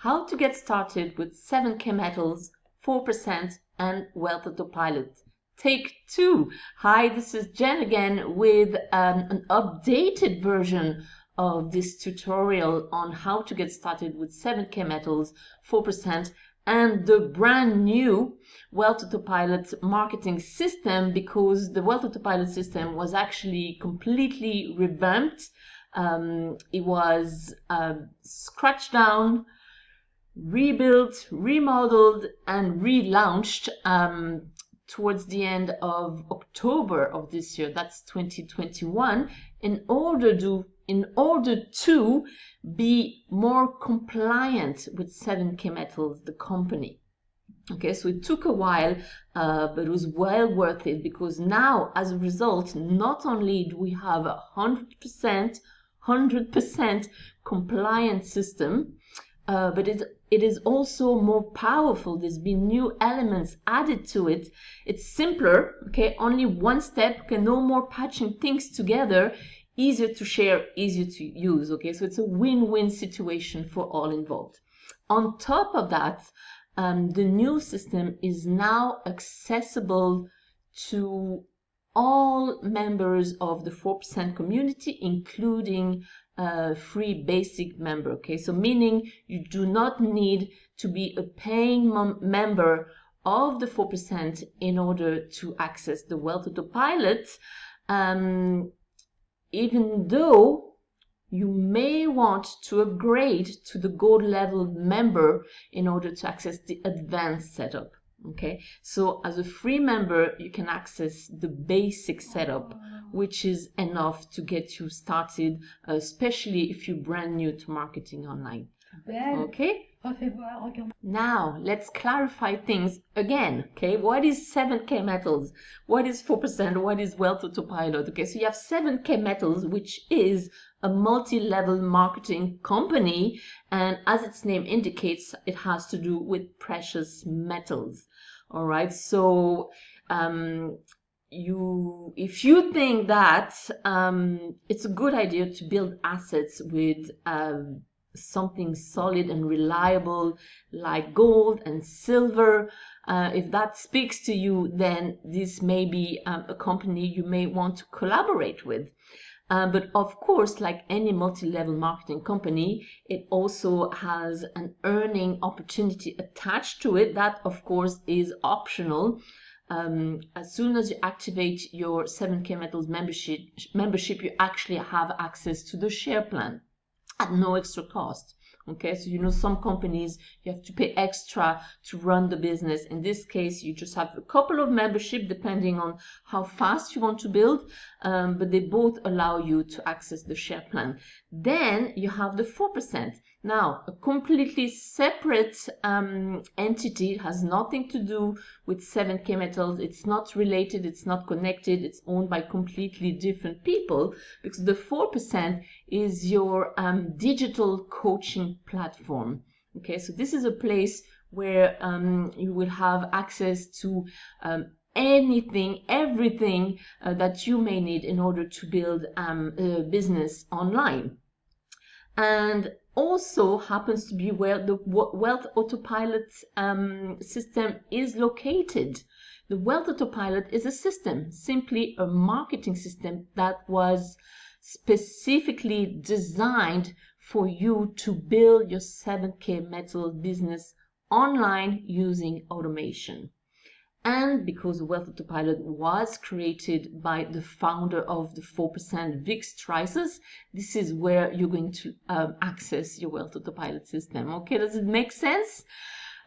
How to get started with 7K metals, 4%, and Wealth Autopilot. Take 2. Hi, this is Jen again with an updated version of this tutorial on how to get started with 7K metals, 4%, and the brand new Wealth Autopilot Marketing System, because the Wealth Autopilot system was actually completely revamped. It was scratched down, rebuilt, remodeled, and relaunched towards the end of October of this year. That's 2021, in order to be more compliant with 7K Metals, the company. Okay, so it took a while, but it was well worth it, because now, as a result, not only do we have a 100% compliant system, but it is also more powerful. There's been new elements added to it. It's simpler, okay, only one step, okay, no more patching things together, easier to share, easier to use, okay, so it's a win-win situation for all involved. On top of that, the new system is now accessible to all members of the 4% community, including free basic member. Okay, so meaning you do not need to be a paying member of the 4% in order to access the Wealth Autopilot, even though you may want to upgrade to the gold level member in order to access the advanced setup. Okay, so as a free member, you can access the basic setup, which is enough to get you started, especially if you're brand new to marketing online. Okay, now let's clarify things again. Okay, what is 7K metals? What is 4%? What is Wealth Autopilot? Okay, so you have 7K metals, which is a multi-level marketing company, and as its name indicates, it has to do with precious metals. All right, so if you think that it's a good idea to build assets with something solid and reliable like gold and silver, if that speaks to you, then this may be a company you may want to collaborate with. But of course, like any multi-level marketing company, it also has an earning opportunity attached to it. That, of course, is optional. As soon as you activate your 7K Metals membership, you actually have access to the share plan at no extra cost. Okay, so you know, some companies you have to pay extra to run the business. In this case, you just have a couple of membership depending on how fast you want to build, but they both allow you to access the share plan. Then you have the 4%. Now, a completely separate entity. It has nothing to do with 7K Metals. It's not related, it's not connected, it's owned by completely different people, because the 4% is your digital coaching platform. Okay, so this is a place where you will have access to anything, everything that you may need in order to build a business online. And also happens to be where the Wealth Autopilot system is located. The Wealth Autopilot is a system, simply a marketing system that was specifically designed for you to build your 7K metal business online using automation. And because Wealth Autopilot was created by the founder of the 4%, Vick, strizheus, this is where you're going to access your Wealth Autopilot system. Okay, does it make sense?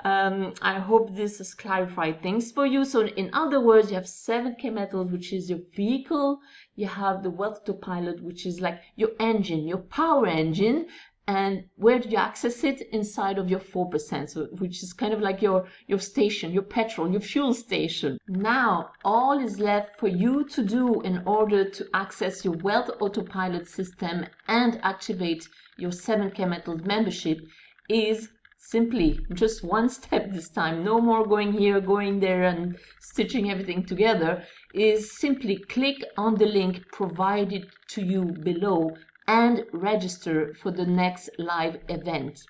I hope this has clarified things for you. So in other words, you have 7K metals, which is your vehicle. You have the Wealth Autopilot, which is like your engine, your power engine. And where do you access it? Inside of your 4%, so, which is kind of like your station, your petrol, your fuel station. Now, all is left for you to do in order to access your Wealth Autopilot system and activate your 7K Metals membership is simply just one step this time. No more going here, going there, and stitching everything together. Is simply click on the link provided to you below and register for the next live event.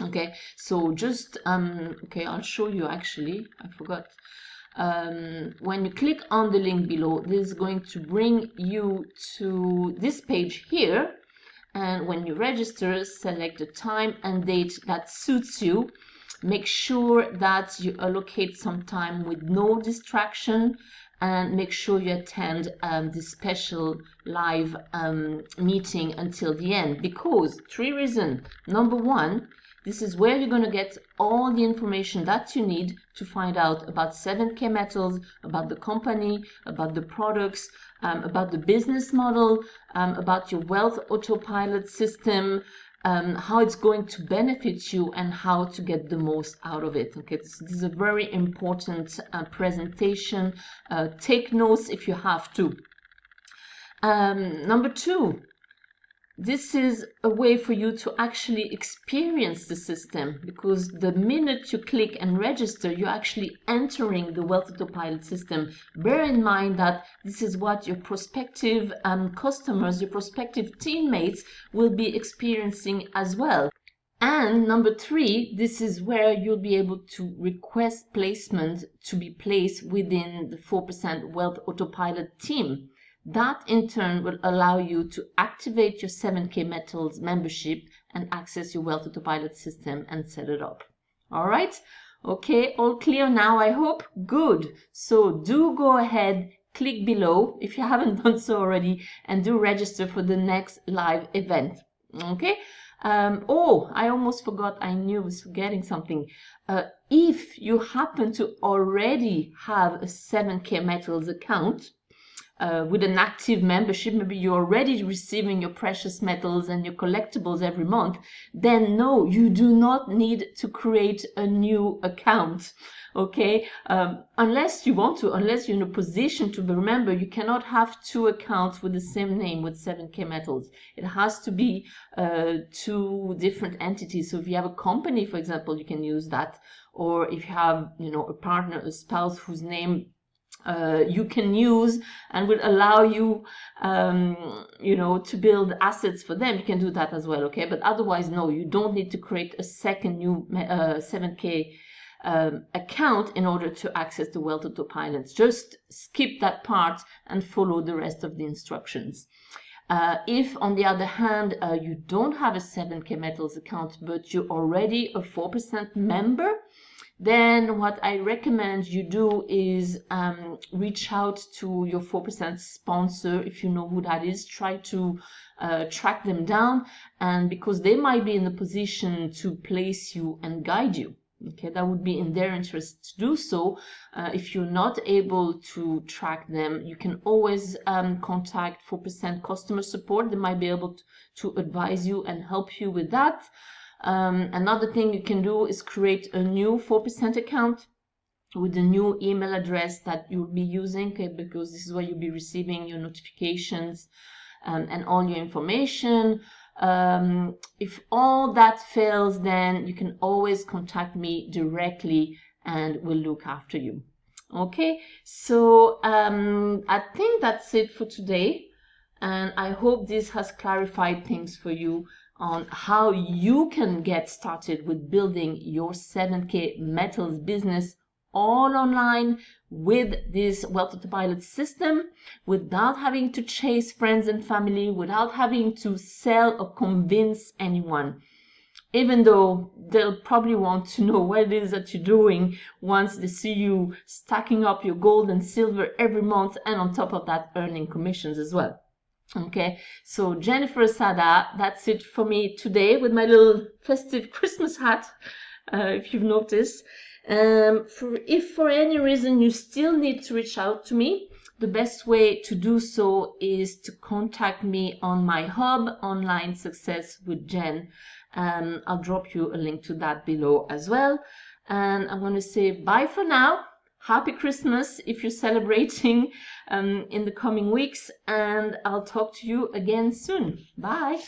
Okay, so just okay, I'll show you. Actually, I forgot. When you click on the link below, this is going to bring you to this page here. And when you register, select a time and date that suits you. Make sure that you allocate some time with no distraction, and make sure you attend this special live meeting until the end, because 3 reasons. Number one, this is where you're going to get all the information that you need to find out about 7K Metals, about the company, about the products, about the business model, about your Wealth Autopilot system, how it's going to benefit you, and how to get the most out of it. Okay, this is a very important presentation. Take notes if you have to. Number two, this is a way for you to actually experience the system, because the minute you click and register, you're actually entering the Wealth Autopilot system. Bear in mind that this is what your prospective customers, your prospective teammates will be experiencing as well. And number three, this is where you'll be able to request placement to be placed within the 4% Wealth Autopilot team. That in turn will allow you to activate your 7K Metals membership and access your Wealth Autopilot system and set it up. All right? Okay, all clear now, I hope? Good. So do go ahead, click below if you haven't done so already, and do register for the next live event. Okay? Oh, I almost forgot. I knew I was forgetting something. If you happen to already have a 7K Metals account, with an active membership, maybe you're already receiving your precious metals and your collectibles every month, then no, you do not need to create a new account. Okay, unless you want to, unless you're in a position to. Remember, you cannot have 2 accounts with the same name with 7K Metals. It has to be 2 different entities. So if you have a company, for example, you can use that. Or if you have, a partner, a spouse whose name you can use and will allow you, to build assets for them, you can do that as well, okay? But otherwise, no, you don't need to create a second new 7K account in order to access the Wealth Autopilot. Just skip that part and follow the rest of the instructions. If, on the other hand, you don't have a 7K Metals account, but you're already a 4% member, then what I recommend you do is reach out to your 4% sponsor. If you know who that is, try to track them down, and because they might be in a position to place you and guide you. Okay, that would be in their interest to do so. If you're not able to track them, you can always contact 4% customer support. They might be able to advise you and help you with that. Another thing you can do is create a new 4% account with a new email address that you'll be using, okay, because this is where you'll be receiving your notifications and all your information. If all that fails, then you can always contact me directly and we'll look after you. Okay, so I think that's it for today, and I hope this has clarified things for you on how you can get started with building your 7K Metals business all online with this Wealth Autopilot system, without having to chase friends and family, without having to sell or convince anyone, even though they'll probably want to know what it is that you're doing once they see you stacking up your gold and silver every month, and on top of that earning commissions as well. Okay, so Jennifer Sada, that's it for me today with my little festive Christmas hat, if you've noticed. If for any reason you still need to reach out to me, the best way to do so is to contact me on my hub, Online Success with Jen. I'll drop you a link to that below as well. And I'm going to say bye for now. Happy Christmas if you're celebrating in the coming weeks, and I'll talk to you again soon. Bye.